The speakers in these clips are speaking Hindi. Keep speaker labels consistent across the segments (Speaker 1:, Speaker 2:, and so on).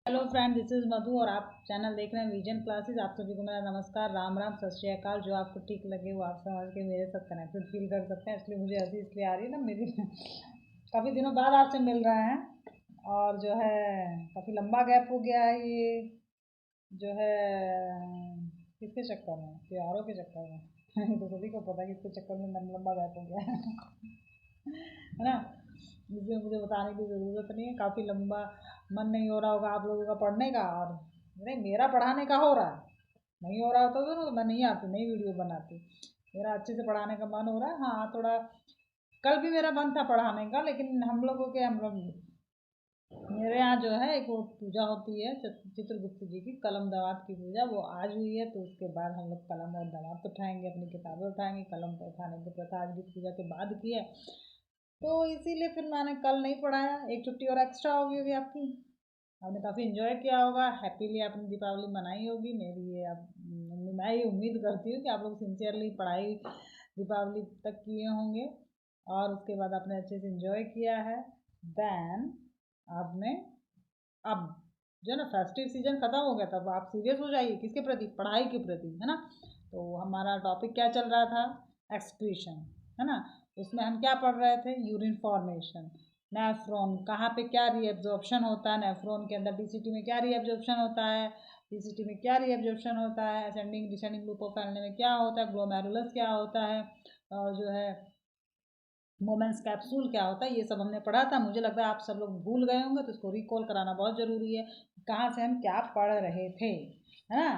Speaker 1: हेलो फ्रेंड, दिस इज़ मधु और आप चैनल देख रहे हैं विजन क्लासेस। आप सभी को मेरा नमस्कार, राम राम, सत श्री अकाल। जो आपको ठीक लगे वो आप समझ के मेरे साथ कनेक्टेड फील कर सकते हैं। इसलिए मुझे हंसी इसलिए आ रही है ना, मेरी काफ़ी दिनों बाद आपसे मिल रहे हैं और जो है काफ़ी लंबा गैप हो गया है। ये जो है किसके चक्कर में, त्योहारों के चक्कर में तो सभी को पता है किसके चक्कर में लंबा गैप हो गया है ना। इसलिए मुझे बताने की ज़रूरत नहीं है। काफ़ी लंबा मन नहीं हो रहा होगा आप लोगों का पढ़ने का, और नहीं, मेरा पढ़ाने का हो रहा है। नहीं हो रहा होता तो मैं नहीं आती, नई वीडियो बनाती। मेरा अच्छे से पढ़ाने का मन हो रहा है। हाँ, थोड़ा कल भी मेरा मन था पढ़ाने का, लेकिन हम लोग मेरे यहाँ जो है एक वो पूजा होती है चित्रगुप्त जी की, कलम दवात की पूजा, वो आज हुई है। तो उसके बाद हम लोग कलम और दवात उठाएंगे, अपनी किताबें उठाएंगे। कलम को उठाने की प्रथा आज भी पूजा के बाद की है, तो इसीलिए फिर मैंने कल नहीं पढ़ाया। एक छुट्टी और एक्स्ट्रा होगी अभी आपकी। आपने काफ़ी इन्जॉय किया होगा, हैप्पीली आपने दीपावली मनाई होगी। मेरी ये मैं ये उम्मीद करती हूँ कि आप लोग सिंसियरली पढ़ाई दीपावली तक किए होंगे और उसके बाद आपने अच्छे से इन्जॉय किया है। देन आपने अब जो है ना, फेस्टिव सीजन ख़त्म हो गया, तब आप सीरियस हो जाइए। किसके प्रति? पढ़ाई के प्रति, है ना। तो हमारा टॉपिक क्या चल रहा था? एक्सक्रीशन, है ना। उसमें हम क्या पढ़ रहे थे? यूरिन फॉर्मेशन, नेफ्रॉन, कहाँ पे क्या रीएब्जॉर्प्शन होता है, नेफ्रॉन के अंदर डीसीटी में क्या रीएब्जॉर्प्शन होता है, डीसीटी में क्या रीएब्जॉर्प्शन होता है, असेंडिंग डिसेंडिंग लूप ऑफ फैलने में क्या होता है, ग्लोमेरुलस क्या होता है, और जो है मोमेंट्स कैप्सूल क्या होता है, ये सब हमने पढ़ा था। मुझे लगता है आप सब लोग भूल गए होंगे, तो इसको रिकॉल कराना बहुत ज़रूरी है, कहाँ से हम क्या पढ़ रहे थे, है ना।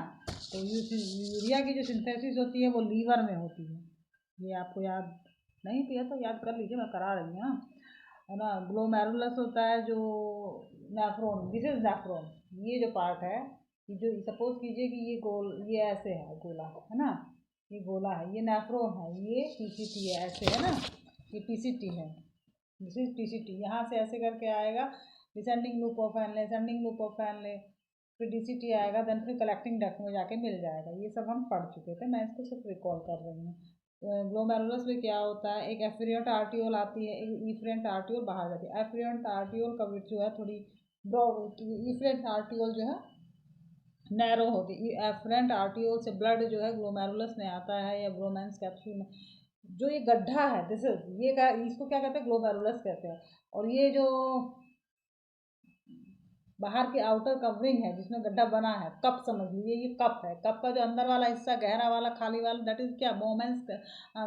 Speaker 1: तो यूरिया की जो सिंथेसिस होती है वो लीवर में होती है। ये आपको याद नहीं किया तो याद कर लीजिए, मैं करा रही हूँ, है ना। ग्लोमेरुलस होता है जो नेफ्रॉन, दिस इज नेफ्रॉन। ये जो पार्ट है, ये जो सपोज कीजिए कि ये गोल, ये ऐसे है गोला, है ना, ये गोला है, ये नेफ्रॉन है, ये पीसीटी है, ऐसे, है ना। ये पीसीटी है, दिस इज पीसीटी। यहाँ से ऐसे करके आएगा descending loop of Henle, ascending loop of Henle, फिर डीसीटी आएगा, देन फिर कलेक्टिंग डक्ट में जाके मिल जाएगा। ये सब हम पढ़ चुके थे, मैं इसको सिर्फ रिकॉल कर रही हूँ। ग्लोमेरुलस में क्या होता है? एक एफिरेंट आर्टियोल आती है, एक इफरेंट आर्टियोल बाहर जाती है। एफिरेंट आर्टियोल का जो है थोड़ी ब्रॉड होती है, इफरेंट आर्टियोल जो है नैरो होती है। एफरेंट आर्टियोल से ब्लड जो है ग्लोमेरुलस में आता है या ब्रोमेंस कैप्सूल में। जो ये गड्ढा है, दिस इज ये इसको क्या कहते हैं? ग्लोमेरुलस कहते हैं। और ये जो बाहर की आउटर कवरिंग है जिसमें गड्ढा बना है, कप समझ लीजिए, ये कप है। कप का जो अंदर वाला हिस्सा, गहरा वाला खाली वाला, दैट इज क्या? मोमेंस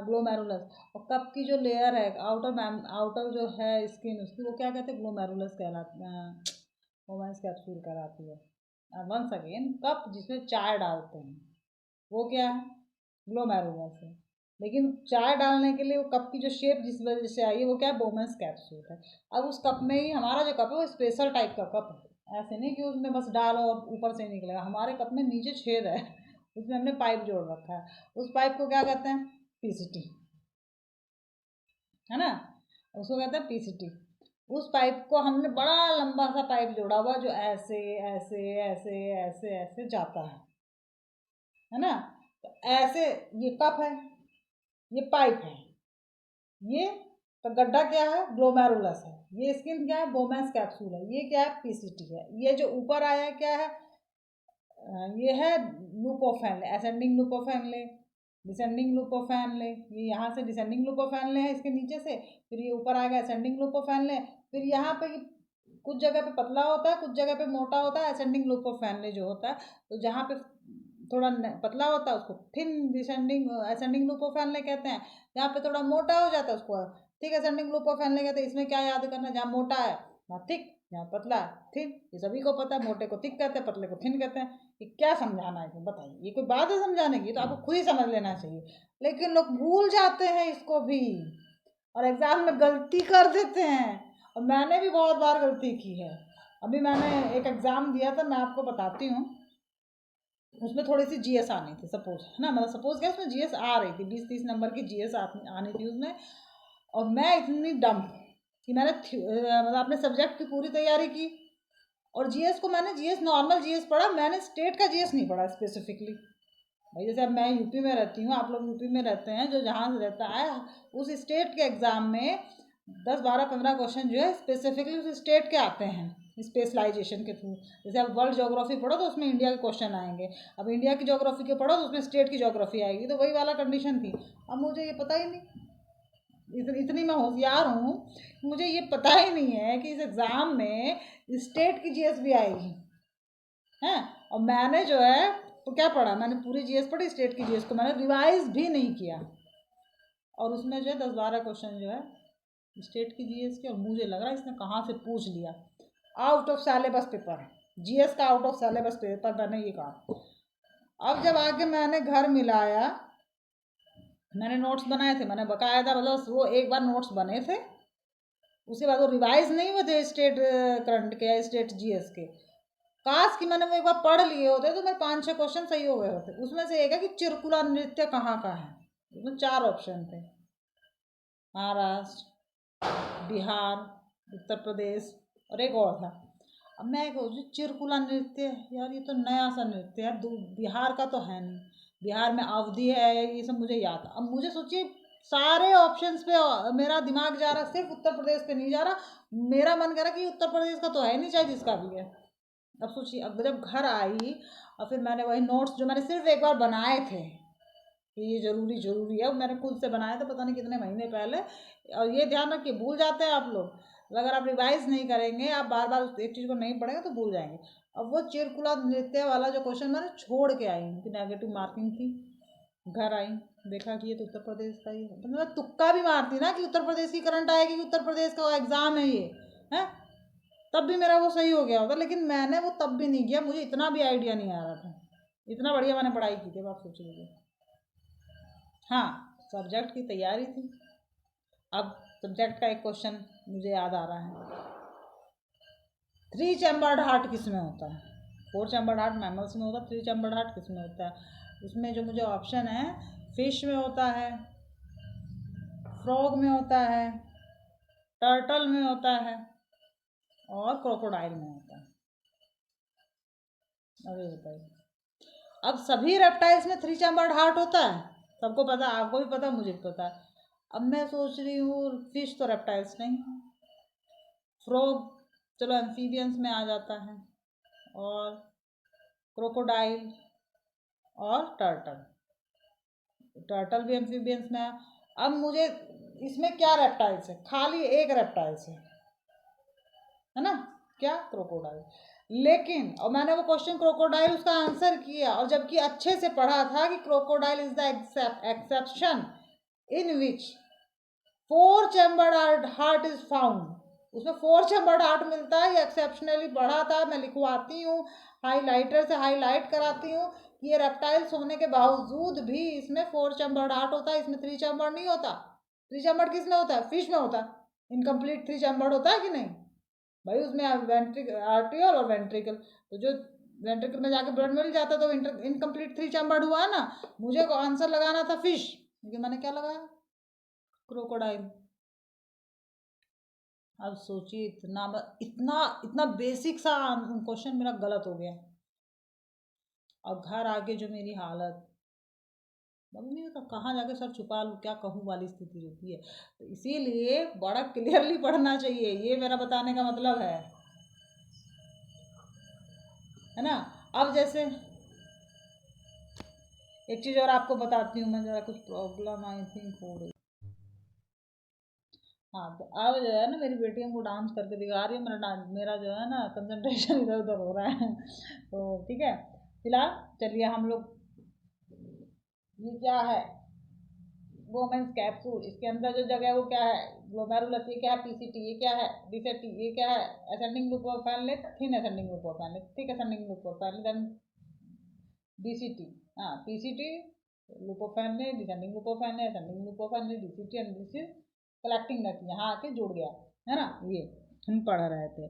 Speaker 1: ग्लोमेरुलस। और कप की जो लेयर है, आउटर जो है स्किन उसकी, वो क्या कहते हैं? ग्लोमेरुलस कहलाती है, मोमेंस कैप्सूल कहलाती है। वंस अगेन, कप जिसमें चाय डालते हैं वो क्या है? ग्लोमेरुलस है। लेकिन चाय डालने के लिए वो कप की जो शेप जिस वजह से आई है वो क्या है? बोमेंस कैप्सूल है। अब उस कप में ही हमारा जो कप है वो स्पेशल टाइप का कप है। ऐसे नहीं कि उसमें बस डालो और ऊपर से निकलेगा। हमारे कप में नीचे छेद है, उसमें हमने पाइप जोड़ रखा है। उस पाइप को क्या कहते हैं? पीसीटी, है ना। उसको कहते हैं पीसीटी। उस पाइप को हमने बड़ा लंबा सा पाइप जोड़ा हुआ जो ऐसे ऐसे ऐसे ऐसे ऐसे जाता है ना। तो ऐसे ये कप है, ये पाइप है, ये तो गड्ढा क्या है? ग्लोमेरुलस है। ये स्किन क्या है? बोमेंस कैप्सूल है। ये क्या है? पीसीटी है। ये जो ऊपर आया है क्या है? ये है loop of Henle, ascending loop of Henle, descending loop of Henle. ये यहाँ से डिसेंडिंग लूप ऑफ फैनले है इसके नीचे से, फिर ये ऊपर आएगा असेंडिंग लूप ऑफ फैनले। फिर यहाँ पे कुछ जगह पे पतला होता है, कुछ जगह पे मोटा होता है, असेंडिंग लूप ऑफ फैनले जो होता है। तो जहाँ पे थोड़ा पतला होता है उसको thin descending ascending loop of Henle कहते हैं। जहाँ पे थोड़ा मोटा हो जाता है उसको thick ascending loop of Henle कहते हैं। इसमें क्या याद करना? जहाँ मोटा है वहाँ थिक, यहाँ पतला है थिन। ये सभी को पता है, मोटे को थिक कहते हैं, पतले को थिन कहते हैं। ये क्या समझाना है इसमें बताइए? ये कोई बात है समझाने की? तो आपको खुद ही समझ लेना चाहिए, लेकिन लोग भूल जाते हैं इसको भी और एग्जाम में गलती कर देते हैं। और मैंने भी बहुत बार गलती की है। अभी मैंने एक एग्ज़ाम दिया था, मैं आपको बताती हूँ। उसमें थोड़ी सी जीएस आनी थी, सपोज, है ना, मतलब सपोज क्या, उसमें जीएस आ रही थी, 20-30 नंबर की जीएस आनी थी उसमें। और मैं इतनी डम कि मैंने मतलब अपने सब्जेक्ट की पूरी तैयारी की और जीएस को मैंने जीएस नॉर्मल जीएस पढ़ा, मैंने स्टेट का जीएस नहीं पढ़ा स्पेसिफिकली। भाई जैसे अब मैं यूपी में रहती हूँ, आप लोग यूपी में रहते हैं, जो जहाँ से रहता है उस स्टेट के एग्ज़ाम में 10, 12, 15 क्वेश्चन जो है स्पेसिफिकली उस स्टेट के आते हैं। स्पेशलाइजेशन के थ्रू। जैसे अब वर्ल्ड ज्योग्राफी पढ़ो तो उसमें इंडिया के क्वेश्चन आएंगे, अब इंडिया की ज्योग्राफी के पढ़ो तो उसमें स्टेट की ज्योग्राफी आएगी, तो वही वाला कंडीशन थी। अब मुझे ये पता ही नहीं, इतनी मैं होशियार हूँ, मुझे ये पता ही नहीं है कि इस एग्ज़ाम में स्टेट की जीएस भी आएगी हैं। और मैंने जो है तो क्या पढ़ा, मैंने पूरी जीएस पढ़ी, स्टेट की जीएस को मैंने रिवाइज भी नहीं किया, और उसमें जो है 10-12 क्वेश्चन जो है स्टेट की जीएस के, और मुझे लग रहा है इसने कहाँ से पूछ लिया, out of syllabus paper, GS का आउट ऑफ सिलेबस पेपर मैंने ये कहा। अब जब आके मैंने घर मिलाया, मैंने नोट्स बनाए थे, मैंने बकायदा, मतलब वो एक बार नोट्स बने थे, उसके बाद वो रिवाइज नहीं हुए थे स्टेट करंट के या स्टेट जीएस के। काश कि मैंने वो एक बार पढ़ लिए होते तो मेरे 5-6 क्वेश्चन सही हो गए होते। उसमें से एक है कि चिरकुला नृत्य कहाँ का है, उसमें 4 ऑप्शन थे, महाराष्ट्र, बिहार, उत्तर प्रदेश और एक और था। अब मैं कहूँ चिरकुला नृत्य, यार ये तो नया सा नृत्य है, बिहार का तो है नहीं, बिहार में अवधि है, ये सब मुझे याद। अब मुझे सोचिए सारे ऑप्शंस पे मेरा दिमाग जा रहा, सिर्फ उत्तर प्रदेश पे नहीं जा रहा, मेरा मन कर रहा कि उत्तर प्रदेश का तो है नहीं, चाहे जिसका भी है। अब सोचिए, अब जब घर आई और फिर मैंने वही नोट्स जो मैंने सिर्फ एक बार बनाए थे कि ये जरूरी है, मैंने खुद से बनाए थे पता नहीं कितने महीने पहले। और ये ध्यान रखिए, भूल जाते हैं आप लोग, अगर आप रिवाइज नहीं करेंगे, आप बार बार एक चीज़ को नहीं पढ़ेंगे तो भूल जाएंगे। अब वो चिरकुला नृत्य वाला जो क्वेश्चन मैंने छोड़ के आई, उनकी नेगेटिव मार्किंग थी, घर आई देखा कि ये तो उत्तर प्रदेश का ही है, तो मैं तुक्का भी मारती ना कि उत्तर प्रदेश की करंट आएगी, कि उत्तर प्रदेश का एग्ज़ाम है ये है, तब भी मेरा वो सही हो गया होता। लेकिन मैंने वो तब भी नहीं किया, मुझे इतना भी आइडिया नहीं आ रहा था, इतना बढ़िया मैंने पढ़ाई की थी, आप सोच लीजिए। हाँ, सब्जेक्ट की तैयारी थी। अब सब्जेक्ट का एक क्वेश्चन मुझे याद आ रहा है, 3 चैम्बर्ड हार्ट किस में होता है? 4 चैम्बर्ड हार्ट मैमल्स में होता है, 3 चैम्बर्ड हार्ट किस में होता है? उसमें जो मुझे ऑप्शन है, फिश में होता है, फ्रॉग में होता है, टर्टल में होता है और क्रोकोडाइल में होता है। अभी बताइए, अब सभी रेप्टाइल्स में 3 चैम्बर्ड हार्ट होता है, सबको पता, आपको भी पता, मुझे भी पता है। अब मैं सोच रही हूँ फिश तो रेप्टाइल्स नहीं, फ्रॉग चलो एम्फीबियंस में आ जाता है, और क्रोकोडाइल और टर्टल भी एम्फीबियंस में है। अब मुझे इसमें क्या रेप्टाइल्स है, खाली एक रेप्टाइल्स है ना, क्या, क्रोकोडाइल। लेकिन और मैंने वो क्वेश्चन क्रोकोडाइल उसका आंसर किया, और जबकि अच्छे से पढ़ा था कि crocodile is the exception in which 4 chambered heart is found, उसमें 4 चैम्बर्ड हार्ट मिलता है, ये एक्सेप्शनली पढ़ा था, मैं लिखवाती हूँ, हाईलाइटर से हाईलाइट कराती हूँ कि ये रेप्टाइल्स होने के बावजूद भी इसमें 4 चैम्बर्ड हार्ट होता है, इसमें 3 चैम्बर्ड नहीं होता। 3 चैम्बर्ड किस में होता है? फिश में होता है। इनकम्प्लीट 3 चैम्बर्ड होता है कि नहीं भाई, उसमें आर्टियोल और वेंट्रिकल, तो जो वेंट्रिकल में जाके ब्लड मिल जाता तो इनकम्प्लीट 3 चैम्बर्ड हुआ ना। मुझे आंसर लगाना था फिश, लेकिन मैंने क्या लगाया, क्रोकोडाइल। अब सोचिए, इतना इतना इतना बेसिक सा क्वेश्चन मेरा गलत हो गया। और घर आके जो मेरी हालत, मम्मी तो कहाँ जाके सर छुपा लूँ, क्या कहूँ वाली स्थिति रहती है। तो इसीलिए बड़ा क्लियरली पढ़ना चाहिए, ये मेरा बताने का मतलब है ना। अब जैसे एक चीज़ और आपको बताती हूँ मैं, ज़रा कुछ प्रॉब्लम आई थिंक हो रही। हाँ, तो अब जो है ना, मेरी बेटी हमको डांस करके दिखा रही है, मेरा जो है ना कंसंट्रेशन इधर उधर हो रहा है। तो ठीक है, फिलहाल चलिए हम लोग, ये क्या है, वोमेंस कैप्सूल, इसके अंदर जो जगह है वो क्या है, ग्लोमेरुलस, ये क्या है, पीसीटी, ये क्या है, डीसेटी, ये क्या है, ascending loop of family, thin ascending loop of family, thick ascending loop of family, then DCT. हाँ, PCT loop of family, descending loop of family, ascending loop of family, DCT, and this is collecting नट, यहाँ आके जुड़ गया है ना, ये हम पढ़ रहे थे।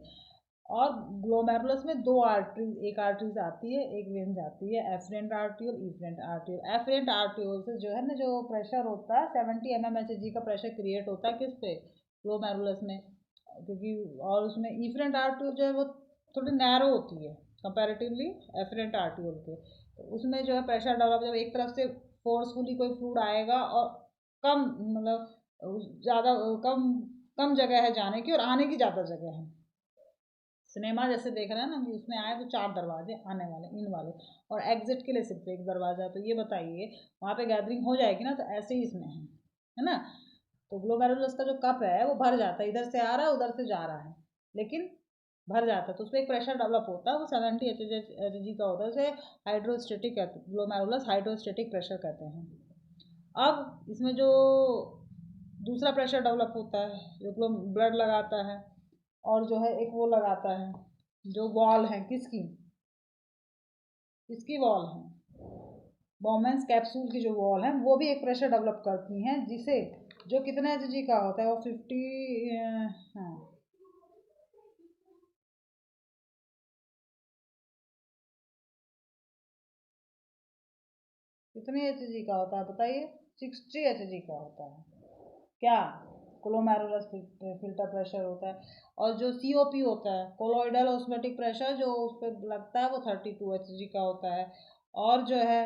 Speaker 1: और ग्लोमेरुलस में 2 आर्टरीज, एक आर्टरीज आती है, एक वेन जाती है, afferent arteriole, efferent arteriole. Efferent arteriole से जो है ना, जो प्रेशर होता है 70 mmHg का प्रेशर क्रिएट होता है किस पे, ग्लोमेरुलस में, क्योंकि और उसमें इफरेंट आर्टियोल जो है वो थोड़ी नैरो होती है कंपैरेटिवली एफरेंट आर्टियोल के। तो उसमें जो है प्रेशर डेवलप, जब एक तरफ से फोर्सफुली कोई फ्लूइड आएगा और कम, मतलब ज़्यादा कम कम जगह है जाने की और आने की ज़्यादा जगह है, सिनेमा जैसे देख रहे हैं ना कि उसमें आए तो 4 दरवाजे आने वाले इन वाले, और एग्जिट के लिए सिर्फ एक दरवाजा। तो ये बताइए वहाँ पे गैदरिंग हो जाएगी ना, तो ऐसे ही इसमें है ना। तो ग्लोमेरुलस का जो कप है वो भर जाता है, इधर से आ रहा है उधर से जा रहा है, लेकिन भर जाता है। तो उसमें एक प्रेशर डेवलप होता है, वो 70 एच का होता है, उसे हाइड्रोस्टेटिक ग्लोमेरुलस हाइड्रोस्टेटिक प्रेशर कहते हैं। अब इसमें जो दूसरा प्रेशर डेवलप होता है, जो ब्लड लगाता है, और जो है एक वो लगाता है, जो वॉल है किसकी किसकी वॉल है, बोमेंस कैप्सूल की जो वॉल है वो भी एक प्रेशर डेवलप करती हैं, जिसे जो कितना एच का होता है वो 50, हाँ कितने एच का होता है बताइए, 60 एच का होता है क्या, क्लोमेरुलस फिल्टर प्रेशर होता है। और जो सीओपी होता है, कोलोइडल ऑस्मोटिक प्रेशर, जो उस पर लगता है वो 32 एच का होता है। और जो है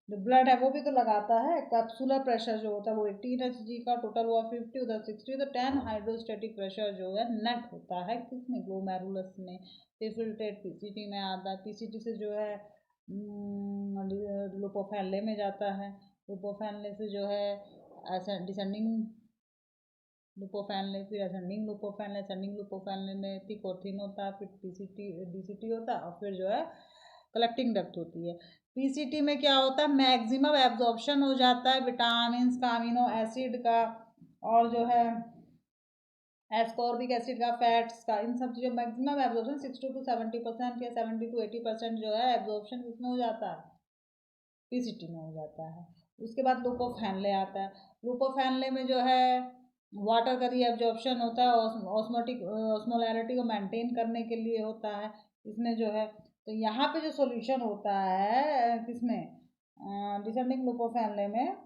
Speaker 1: जो ब्लड है वो भी तो लगाता है, कैप्सुलर प्रेशर जो होता है वो 18 एच का, टोटल हुआ 50, उधर 60, तो 10 हाइड्रोस्टेटिक प्रेशर जो है नेट होता है किसमें, ग्लोमेरुलस में। फिर फिल्ट्रेट पीसीटी में आता है, पीसीटी से जो है लुपोफैनले में जाता है, लुपोफैनले से जो है डिसेंडिंग लुपोफैनले, फिर असेंडिंग लुपोफैनले, असेंडिंग लुपोफैनले में थिक और थिन होता है, फिर पीसीटी डीसीटी होता है, और फिर जो है कलेक्टिंग डक्ट होती है। पीसीटी में क्या होता है, मैक्सिमम एब्जॉर्प्शन हो जाता है विटामिन का, अमीनो एसिड का, और जो है एस्कॉर्बिक एसिड का, फैट्स का, इन सब चीज़ों मैक्सिमम एब्जॉर्प्शन 60 to 70% या 70 to 80% जो है एब्जॉर्प्शन किसमें हो जाता है, पीसीटी में हो जाता है। उसके बाद लुपोफैनले आता है, लुपोफैनले में जो है वाटर का रीअब्जॉर्प्शन होता है, ऑस्मोटिक ऑस्मोलैरिटी को मेंटेन करने के लिए होता है इसमें जो है। तो यहाँ पे जो सॉल्यूशन होता है किसमें, डिसेंडिंग लुपोफैनले में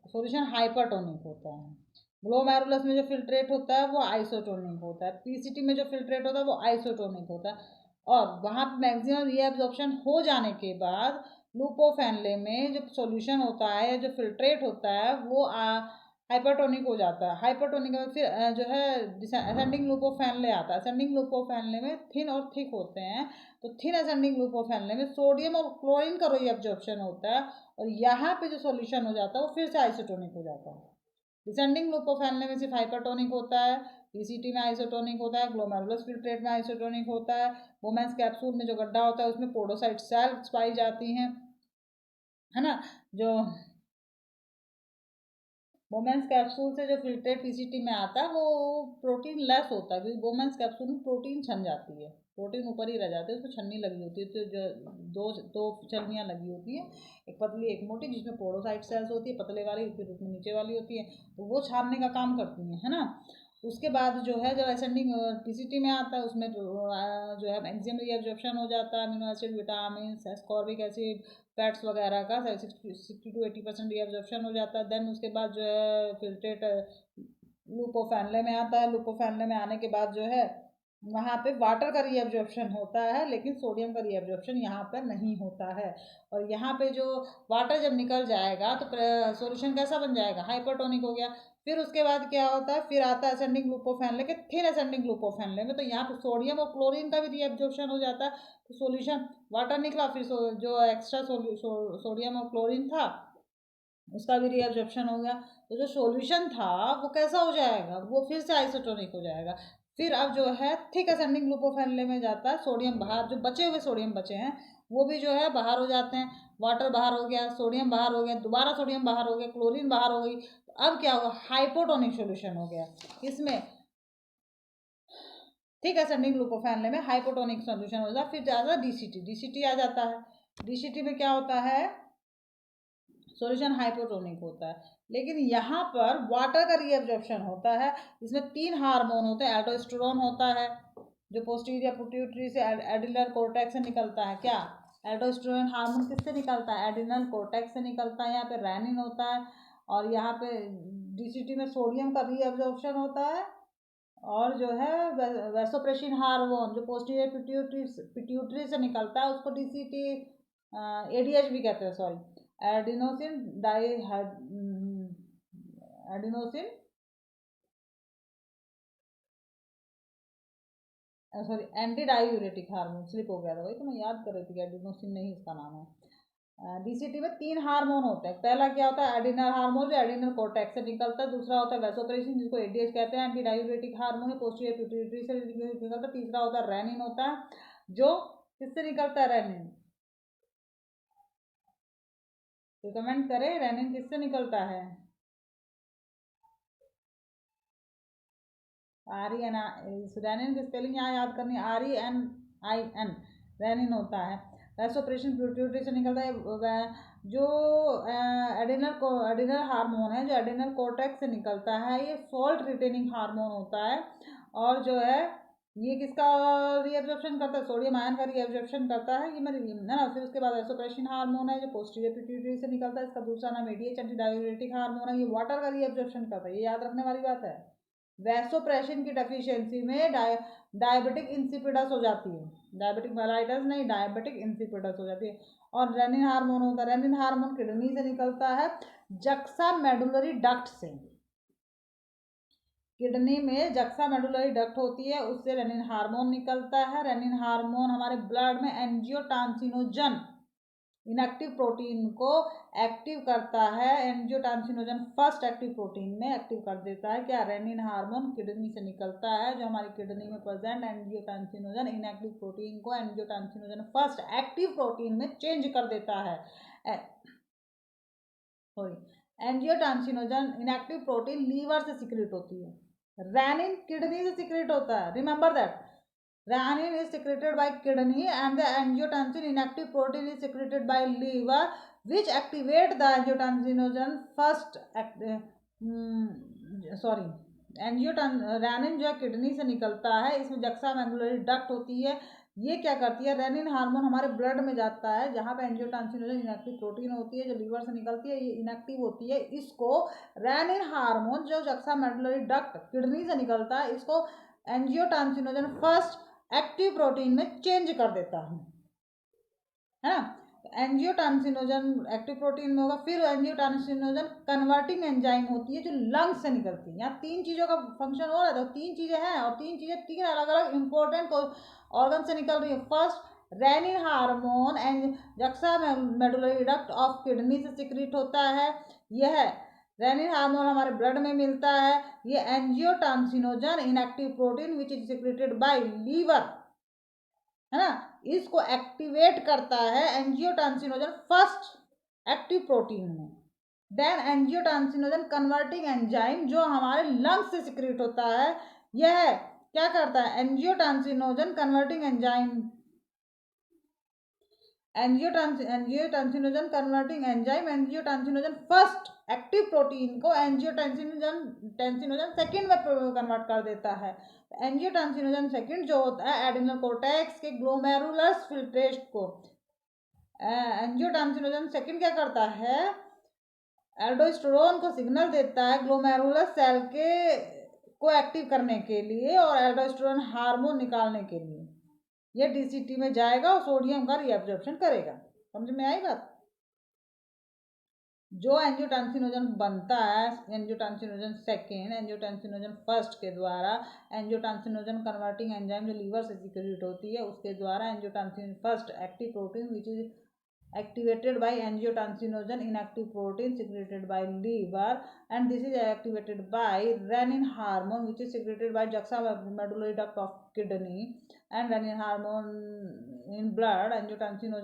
Speaker 1: सॉल्यूशन हाइपरटोनिक होता है। ग्लोमेरुलस में जो फिल्ट्रेट होता है वो आइसोटोनिक होता है, पीसीटी में जो फिल्ट्रेट होता है वो आइसोटोनिक होता है। और वहाँ पे मैक्सिमम रीअब्जॉर्प्शन हो जाने के बाद लुपोफैनले में जो सॉल्यूशन होता है या जो फिल्ट्रेट होता है वो हाइपरटोनिक हो जाता है। हाइपरटोनिक में फिर जो है असेंडिंग लुपोफैनले आता है, असेंडिंग लुपोफैनले में थिन और थिक होते हैं। तो थिन असेंडिंग लुपोफैनले में सोडियम और क्लोरीन का रीअब्जॉर्प्शन होता है, और यहाँ पे जो सॉल्यूशन हो जाता है वो फिर से आइसोटोनिक हो जाता है। डिसेंडिंग लुपोफैनले में सिर्फ हाइपरटोनिक होता है, पीसीटी में आइसोटोनिक होता है, ग्लोमेरुलस फिल्ट्रेट में आइसोटोनिक होता है, वोमेंस कैप्सूल में जो गड्ढा होता है उसमें पोडोसाइट सेल्स पाई जाती हैं, है ना। जो वोमेंस कैप्सूल से जो फिल्ट्रेट पीसीटी में आता है वो प्रोटीन लेस होता है, क्योंकि वोमेंस कैप्सूल में प्रोटीन छन जाती है, प्रोटीन ऊपर ही रह जाते हैं, उसमें छन्नी लगी होती है, तो जो दो दो छन्नियाँ लगी होती हैं, एक पतली एक मोटी, जिसमें पोडोसाइट सेल्स होती है पतले वाली, फिर उसमें नीचे वाली होती है, तो वो छानने का काम करती हैं, है ना। उसके बाद जो है जब असेंडिंग पीसीटी में आता है उसमें जो है मैक्सिमम रीअब्जॉर्प्शन हो जाता है amino acid, vitamin, ascorbic acid, fats वगैरह का 60 to 80% रीअब्जॉर्प्शन हो जाता है। देन उसके बाद जो है फिल्ट्रेट लुपोफैनले में आता है, लुपोफैनले में आने के बाद जो है वहाँ पे वाटर का रीअब्जॉर्प्शन होता है, लेकिन सोडियम का रीअब्जॉर्प्शन यहाँ पर नहीं होता है। और यहाँ पे जो वाटर जब निकल जाएगा तो सॉल्यूशन कैसा बन जाएगा, हाइपरटोनिक हो गया। फिर उसके बाद क्या होता है, फिर आता है असेंडिंग ग्लूकोफैनले के थिन असेंडिंग ग्लूकोफैनले में, तो यहाँ पे सोडियम और क्लोरीन का भी रीअब्जॉर्प्शन हो जाता है, तो सॉल्यूशन वाटर निकला, फिर जो एक्स्ट्रा सोडियम और क्लोरीन था उसका भी रीअब्जॉर्प्शन हो गया। तो जो सॉल्यूशन था वो कैसा हो जाएगा, वो फिर से आइसोटोनिक हो जाएगा। फिर अब जो है थिक असेंडिंग ग्लूकोफैनले में जाता है, सोडियम बाहर, जो बचे हुए सोडियम बचे हैं वो भी जो है बाहर हो जाते हैं, वाटर बाहर हो गया, सोडियम बाहर हो गया, दोबारा सोडियम बाहर हो गया, क्लोरीन बाहर हो गई। अब क्या होगा, हाइपोटोनिक सॉल्यूशन हो गया इसमें, ठीक है। असेंडिंग ग्लूकोफैनले में हाइपोटोनिक सॉल्यूशन हो जाता है। फिर जाता है डीसीटी, डीसीटी आ जाता है, डीसीटी में क्या होता है, सॉल्यूशन हाइपोटोनिक होता है, लेकिन यहाँ पर वाटर का रीअब्जॉर्प्शन होता है। इसमें 3 हार्मोन होते हैं, एल्डोस्टेरोन होता है जो पोस्टीरियर पिट्यूटरी से एड्रिनल कोर्टेक्स से निकलता है, क्या एल्डोस्टेरोन हार्मोन किससे निकलता है, एड्रिनल कोर्टेक्स से निकलता है। यहाँ पे रेनिन होता है, और यहाँ पे डीसीटी में सोडियम का रीअब्जॉर्प्शन होता है। और जो है वैसोप्रेसिन हार्मोन जो पोस्टीरियर पिट्यूटरी से निकलता है उसको डीसीटी एडीएच भी कहते हैं, sorry, adenosine di adenosine sorry anti diuretic hormone, slip हो गया था, वही तो मैं याद कर रही थी कि एडिनोसिन नहीं इसका नाम है। डीसीटी में 3 हार्मोन होते हैं। पहला क्या होता है, एडिनल हार्मोन जो एडिनल कोर्टेक्स से निकलता है। दूसरा होता है वैसोप्रेसिन जिसको एडीएच कहते हैं, एंटी डायूरेटिक हार्मोन है, पोस्टीरियर पिट्यूटरी से निकलता है। तीसरा होता है रेनिन होता है जो किससे निकलता है, रेनिन, तो कमेंट करें रेनिन किससे निकलता है। REN, रेनिन की स्पेलिंग यहाँ याद करनी है, RENIN, रेनिन होता है। वैसोप्रेसिन पिट्यूटरी से निकलता है। जो एडिनल हार्मोन है जो एडिनल कोर्टेक्स से निकलता है, ये सॉल्ट रिटेनिंग हार्मोन होता है। और जो है ये किसका रीएब्जॉर्प्शन करता है, सोडियम आयन का रीएब्जॉर्प्शन करता है, ये मेरी है ना। फिर उसके बाद वैसोप्रेसिन हार्मोन है जो पोस्टीरियर पिट्यूटरी से निकलता है, इसका दूसरा नाम एडीएच एंटी डायूरेटिक हार्मोन है, ये वाटर का रीएब्जॉर्प्शन करता है, ये याद रखने वाली बात है। वैसोप्रेसिन की डेफिशिएंसी में डायबिटिक इंसिपिडस हो जाती है, डायबिटिक मेलाइटस नहीं, डायबिटिक इंसिपिडस हो जाती है। और रेनिन हार्मोन होता है, रेनिन हार्मोन किडनी से निकलता है, जक्सा मेडुलरी डक्ट से। किडनी में जक्सा मेडुलरी डक्ट होती है, उससे रेनिन हार्मोन निकलता है। रेनिन हार्मोन हमारे ब्लड में एंजियोटेंसिनोजन इनएक्टिव प्रोटीन को एक्टिव करता है। एंजियोटेंसिनोजन फर्स्ट एक्टिव प्रोटीन में एक्टिव कर देता है। क्या, रेनिन हार्मोन किडनी से निकलता है, जो हमारी किडनी में प्रेजेंट एंजियोटेंसिनोजन इनएक्टिव प्रोटीन को एंजियोटेंसिनोजन फर्स्ट एक्टिव प्रोटीन में चेंज कर देता है। Sorry, angiotensinogen inactive protein liver से सिक्रेट होती है, रेनिन किडनी से सिक्रेट होता है, remember that. Renin is secreted by kidney and the angiotensin inactive protein is secreted by liver, which activate the angiotensinogen first renin जो है किडनी से निकलता है, इसमें जक्सा मेडुलरी डक्ट होती है। ये क्या करती है, रेनिन हार्मोन हमारे ब्लड में जाता है, जहाँ पे एंजियोटेंसिनोजन इनएक्टिव प्रोटीन होती है जो लीवर से निकलती है, ये इनएक्टिव होती है। इसको रेनिन हार्मोन जो जक्सा मेडुलरी डक्ट किडनी से निकलता है, इसको एंजियोटेंसिनोजन फर्स्ट एक्टिव प्रोटीन में चेंज कर देता है ना। एंजियोटेंसिनोजन एक्टिव प्रोटीन में होगा। फिर एंजियोटेंसिनोजन कन्वर्टिंग एंजाइम होती है जो लंग्स से निकलती है। यहाँ 3 चीज़ों का फंक्शन हो रहा है, तो 3 चीज़ें हैं और 3 चीज़ें 3 अलग अलग इंपॉर्टेंट ऑर्गन से निकल रही है। First, renin hormone and juxta medullary duct of kidney से सिक्रीट होता है। यह रेनिन हार्मोन हमारे ब्लड में मिलता है। ये angiotensinogen inactive protein which is secreted by liver, है ना, इसको एक्टिवेट करता है एंजियोटेंसिनोजन फर्स्ट एक्टिव प्रोटीन में। देन एंजियोटेंसिनोजन कन्वर्टिंग एंजाइम जो हमारे लंग्स से सिक्रेट होता है, यह क्या करता है, angiotensinogen converting enzyme angiotensinogen converting enzyme angiotensinogen first active protein को एंजियोटेंसिनोजन सेकंड में कन्वर्ट कर देता है। एंजियोटेंसिनोजन सेकंड जो होता है एडिनल कोर्टेक्स के ग्लोमेरुलस फिल्ट्रेट को, एंजियोटेंसिनोजन सेकंड क्या करता है, एल्डोस्टेरोन को सिग्नल देता है ग्लोमेरुलस सेल के को एक्टिव करने के लिए और एल्डोस्टेरोन हार्मोन निकालने के लिए। ये डीसीटी में जाएगा और सोडियम का रीअब्जॉर्प्शन करेगा। समझ में आई बात। जो एंजियोटेंसिनोजन बनता है, एंजियोटेंसिनोजन सेकेंड एंजियोटेंसिनोजन फर्स्ट के द्वारा, एंजियोटेंसिनोजन कन्वर्टिंग एंजाइम जो लीवर से सिक्रेट होती है उसके द्वारा, angiotensin first active protein which is activated by angiotensin inactive protein secreted by liver, and this is activated by renin hormone which is secreted by juxtamedullary duct of kidney, and renin hormone in blood, angiotensin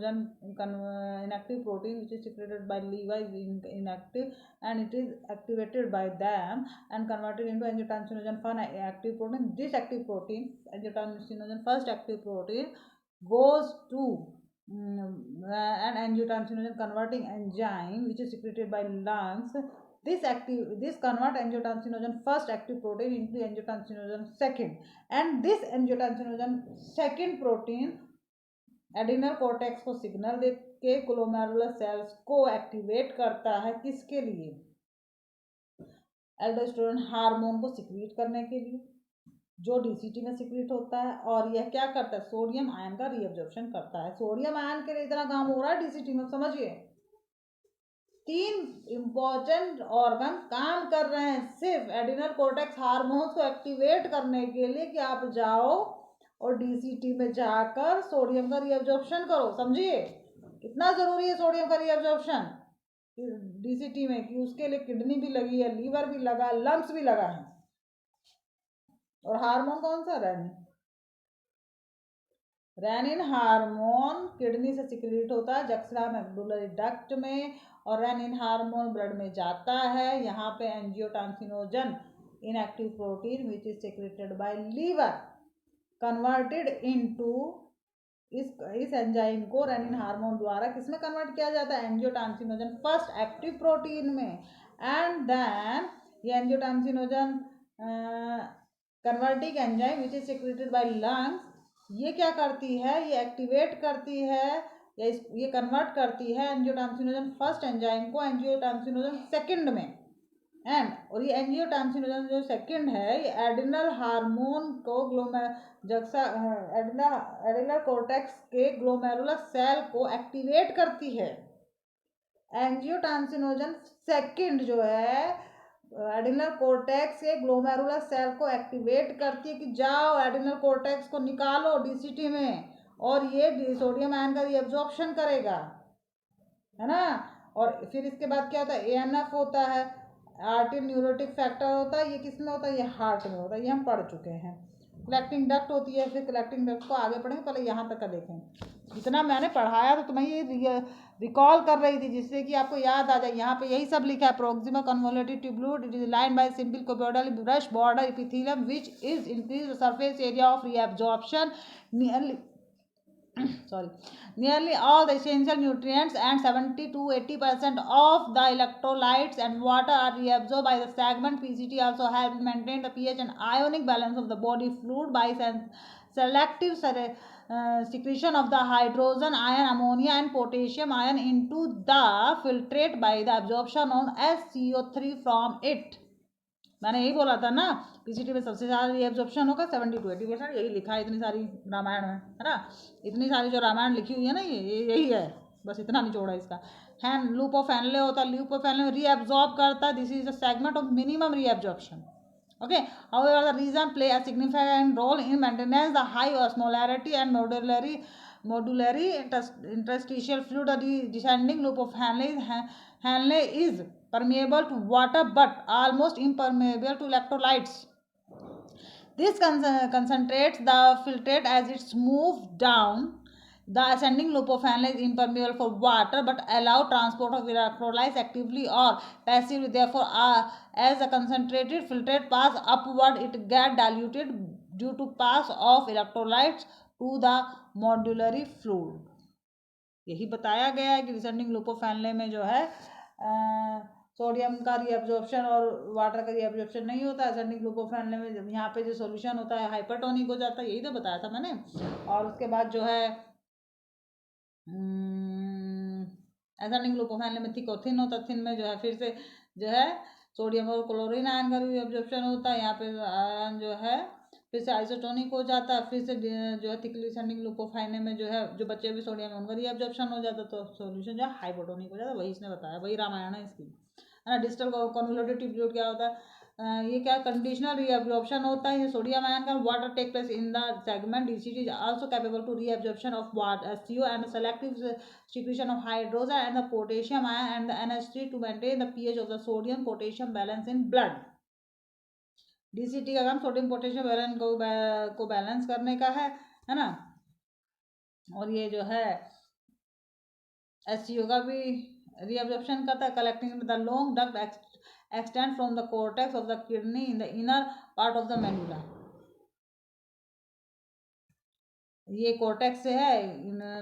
Speaker 1: inactive protein which is secreted by liver is inactive and it is activated by them and converted into angiotensin first active protein. This active protein, angiotensin first active protein, goes to an angiotensin converting enzyme which is secreted by lungs. This convert angiotensin first active protein into angiotensin second, and this angiotensin second protein adrenal cortex को सिग्नल दे के ग्लोमेरुलर सेल्स को एक्टिवेट करता है, किसके लिए, एल्डोस्टेरोन हार्मोन को सिक्रीट करने के लिए, जो डीसीटी में सिक्रीट होता है। और यह क्या करता है, सोडियम आयन का रीअब्जॉर्प्शन करता है। सोडियम आयन के लिए इतना काम हो रहा है डीसीटी में, समझिए 3 इंपॉर्टेंट ऑर्गन काम कर रहे हैं सिर्फ एडिनल कोर्टेक्स हार्मोन्स को एक्टिवेट करने के लिए कि आप जाओ और डीसीटी में जाकर सोडियम का रीअब्जॉर्प्शन करो। समझिए कितना ज़रूरी है सोडियम का रीअब्जॉर्प्शन डीसीटी में, कि उसके लिए किडनी भी लगी है, लीवर भी लगा, लंग्स भी लगा है। और हार्मोन कौन सा? रेनिन। रेनिन हार्मोन किडनी से सिक्रेट होता है जक्सरा मेडुलरी डक्ट में, और रेनिन हार्मोन ब्लड में जाता है। यहाँ पे angiotensinogen inactive protein which is secreted by liver converted into, इस एंजाइम को रेनिन हार्मोन द्वारा किसमें कन्वर्ट किया जाता है? एंजियोटेंसिनोजन फर्स्ट एक्टिव प्रोटीन में। एंड देन ये angiotensinogen converting enzyme which is secreted by lungs, ये क्या करती है? ये एक्टिवेट करती है या ये कन्वर्ट करती है एंजियोटेंसिनोजन फर्स्ट एंजाइम को एंजियोटेंसिनोजन सेकंड में। और ये एंजियोटेंसिनोजन जो सेकंड है ये एड्रिनल हार्मोन को एड्रिनल कोर्टेक्स के ग्लोमेरुलर सेल को एक्टिवेट करती है। एंजियोटेंसिनोजन सेकंड जो है एड्रिनल कोर्टेक्स के ग्लोमेरुलर सेल को एक्टिवेट करती है कि जाओ एड्रिनल कोर्टेक्स को निकालो डीसीटी में, और ये सोडियम आयन का रीअब्जॉर्प्शन करेगा, है ना। और फिर इसके बाद क्या होता है? एएनएफ होता है, आर्टरी न्यूरोटिक फैक्टर होता है। ये किस में होता है? ये हार्ट में होता है, ये हम पढ़ चुके हैं। कलेक्टिंग डक्ट होती है, फिर कलेक्टिंग डक्ट को आगे पढ़ेंगे, पहले यहाँ तक का देखें। जितना मैंने पढ़ाया तो तुम्हें ये रिकॉल कर रही थी जिससे कि आपको याद आ जाए। यहाँ पे यही सब लिखा है, proximal convoluted tubule, it is lined by simple cuboidal brush border epithelium which is increase surface area of reabsorption nearly all the essential nutrients and 70 to 80% of the electrolytes and water are reabsorbed by the segment. PCT also helps maintain the pH and ionic balance of the body fluid by selective secretion of the hydrogen ion, ammonia and potassium ion into the filtrate by the absorption of SCO3 from it. मैंने यही बोला था ना, पीसीटी में सबसे ज़्यादा रीअब्जॉर्प्शन होगा 70 to 80%। यही लिखा है इतनी सारी रामायण में, है ना। इतनी सारी जो रामायण लिखी हुई है ना, ये यही है, बस इतना निचोड़ा इसका। हैंड लूप ऑफ हैनले होता है, लूप ऑफ हैनले रीअब्जॉर्ब करता है, this is the segment of minimum reabsorption. Okay, however the region play a significant role in maintenance the high osmolarity and modulary interstitial fluid. The descending loop of Henle is permeable to water but almost impermeable to electrolytes. This concentrates the filtrate as it moves down. The ascending loop of Henle is impermeable for water but allow transport of electrolytes actively or passively. Therefore, as the concentrated filtrate pass upward, it gets diluted due to pass of electrolytes to the modulary fluid. यही बताया गया है कि डिसेंडिंग लूप ऑफ हैनले में जो है सोडियम का रीअब्जॉर्प्शन और वाटर का रीअब्जॉर्प्शन नहीं होता। असेंडिंग लूप ऑफ हैनले में यहाँ पे जो सॉल्यूशन होता है हाइपरटोनिक हो जाता है, यही तो बताया था मैंने। और उसके बाद जो है असेंडिंग लूप ऑफ हैनले में थिक और थिन होता है। थिन में जो है फिर से जो है सोडियम और क्लोरीन आयन का रीअब्जॉर्प्शन होता है। यहाँ पे आयन जो है फिर से आइसोटोनिक हो जाता है, फिर से जो है thickly ascending loop of Henle में जो है जो बचे हुए सोडियम है उनका रीअब्जॉर्प्शन हो जाता है, तो सॉल्यूशन जो है हाइपोटोनिक हो जाता है। वही इसने बताया, वही रामायण है इसकी, है ना। डिस्टल कन्वोल्यूटिव ट्यूब्यूल क्या होता है? ये क्या कंडीशनल रीअब्जॉर्प्शन होता है। ये सोडियम आयन का water take place in the segment. DCT is also capable to reabsorption of SCO and selective secretion of hydrogen and the potassium ion and the NH3 to maintain the pH of the sodium potassium balance in blood. DCT का काम सोडियम पोटेशियम बैलेंस को बैलेंस करने का है ना। और ये जो है SCO का भी रीअब्जॉर्प्शन करता है। Collecting the long duct extend from the cortex of the kidney in the inner part of the medulla. ये कॉर्टेक्स से है,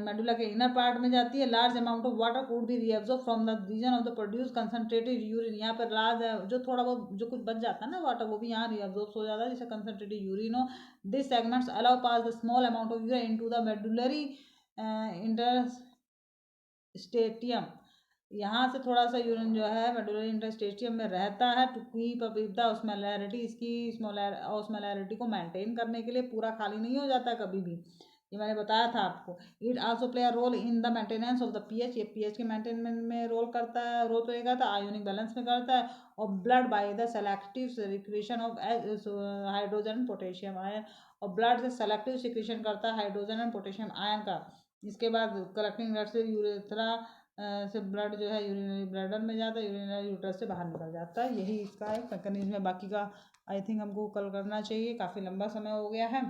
Speaker 1: मेडुला के इनर पार्ट में जाती है। Large amount of water could be reabsorb from the region of the produce concentrated urine. यहाँ पर लार्ज जो थोड़ा बहुत जो कुछ बच जाता है ना वाटर, वो भी यहाँ रीअब्सॉर्ब हो जाता है जैसे कंसंट्रेटेड यूरिन हो। This segments allow pass the small amount of urine into the medullary interstitium. यहाँ से थोड़ा सा यूरिन जो है मेडुलरी इंटरस्टेटियम में रहता है to keep up with the osmolarity. इसकी ऑस्मोलैरिटी को मेंटेन करने के लिए, पूरा खाली नहीं हो जाता कभी भी। ये मैंने बताया था आपको। It also play a role in the maintenance of the pH, ये पीएच के मेंटेनमेंट में रोल प्ले करता है, आयोनिक बैलेंस में करता है, और blood by the selective secretion of hydrogen potassium ion, और ब्लड से सेलेक्टिव सिक्रीशन करता है हाइड्रोजन एंड पोटेशियम आयन का। इसके बाद कलेक्टिंग ब्लड से यूरेथ्रा से ब्लड जो है यूरिनरी ब्लैडर में जाता है, यूरिनरी यूट्रस से बाहर निकल जाता है। यही इसका एक मैकेनिज्म है। बाकी का आई थिंक हमको कल करना चाहिए, काफ़ी लंबा समय हो गया है।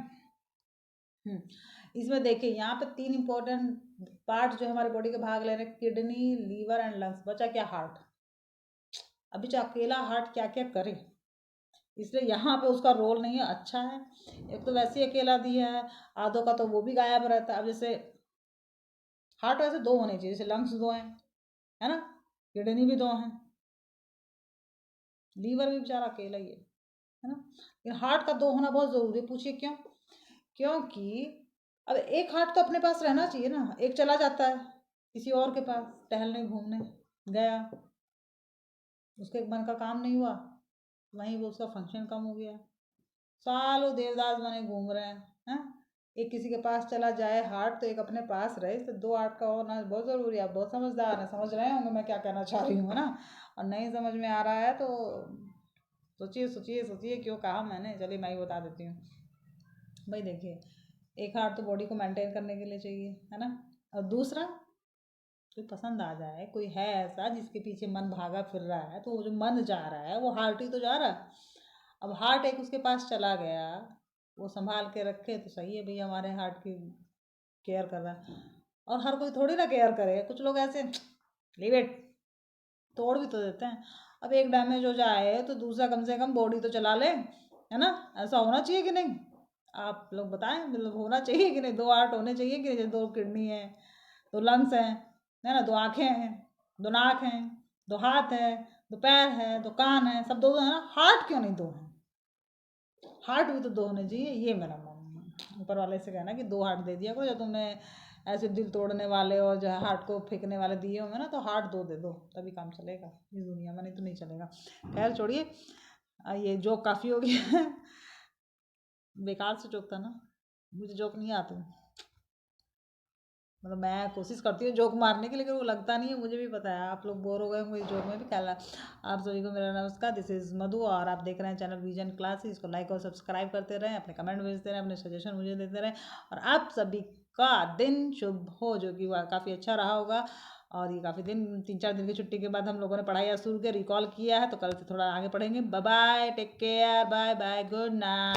Speaker 1: इसमें देखिए यहाँ पे 3 इंपॉर्टेंट पार्ट जो हमारे बॉडी के भाग ले रहे हैं, किडनी, लीवर एंड लंग्स। बचा क्या? हार्ट। अभी जो अकेला हार्ट क्या क्या करे, इसलिए यहाँ पे उसका रोल नहीं है। अच्छा है, एक तो वैसे ही अकेला दिया है, आधों का तो वो भी गायब रहता है। अब जैसे हार्ट वैसे 2 होने चाहिए, जैसे लंग्स 2 हैं, है ना, किडनी भी 2 हैं, लीवर भी बेचारा अकेला ही है ना। लेकिन हार्ट का 2 होना बहुत ज़रूरी है। पूछिए क्यों? क्योंकि अब एक हार्ट तो अपने पास रहना चाहिए ना। एक चला जाता है किसी और के पास टहलने घूमने गया, उसके मन का काम नहीं हुआ, वहीं वो उसका फंक्शन कम हो गया। सालों देवदास बने घूम रहे हैं। एक किसी के पास चला जाए हार्ट, तो एक अपने पास रहे। तो 2 हार्ट का होना बहुत ज़रूरी है। आप बहुत समझदार हैं, समझ रहे होंगे मैं क्या कहना चाह रही हूँ, है ना। और नहीं समझ में आ रहा है तो सोचिए सोचिए सोचिए क्यों कहा मैंने। चलिए मैं ही बता देती हूँ। भाई देखिए, एक हार्ट तो बॉडी को मेंटेन करने के लिए चाहिए, है ना। और दूसरा, कोई पसंद आ जाए, कोई है ऐसा जिसके पीछे मन भागा फिर रहा है, तो वो जो मन जा रहा है वो हार्ट ही तो जा रहा है। अब हार्ट एक उसके पास चला गया, वो संभाल के रखे तो सही है भैया, हमारे हार्ट की केयर कर रहा है। और हर कोई थोड़ी ना केयर करे, कुछ लोग ऐसे लीव इट, तोड़ भी तो देते हैं। अब एक डैमेज हो जाए तो दूसरा कम से कम बॉडी तो चला ले, है ना। ऐसा होना चाहिए कि नहीं? आप लोग बताएं, मतलब होना चाहिए कि नहीं? 2 हार्ट होने चाहिए कि नहीं? 2 किडनी है, 2 लंग्स हैं, है ना, 2 आँखें हैं, 2 नाक हैं, 2 हाथ है, 2 पैर है, 2 कान है, सब 2 है ना। हार्ट क्यों नहीं 2 है? हार्ट भी तो 2 होने चाहिए। ये मेरा ऊपर वाले से कहना कि 2 हार्ट दे दिया करो। जब तुमने ऐसे दिल तोड़ने वाले और जो है हार्ट को फेंकने वाले दिए होंगे ना, तो हार्ट 2 दे दो, तभी काम चलेगा इस दुनिया में, नहीं तो नहीं चलेगा। खैर छोड़िए, ये जोक काफ़ी हो गया। बेकार से जोक था ना, मुझे जोक नहीं आते। मतलब मैं कोशिश करती हूँ जोक मारने की, लेकिन वो लगता नहीं है। मुझे भी पता है आप लोग बोर हो गए होंगे इस जोक में भी। ख्याल आप सभी को मेरा नमस्कार, दिस इज़ मधु, और आप देख रहे हैं चैनल विजन क्लासेस। इसको लाइक और सब्सक्राइब करते रहें, अपने कमेंट भेजते रहें, अपने सजेशन मुझे देते रहें, और आप सभी का दिन शुभ हो, जो कि काफ़ी अच्छा रहा होगा। और ये काफ़ी दिन, 3-4 दिन की छुट्टी के बाद हम लोगों ने पढ़ाई शुरू किया, रिकॉल किया है, तो कल से थोड़ा आगे पढ़ेंगे। Bye bye, take care, bye bye, good night.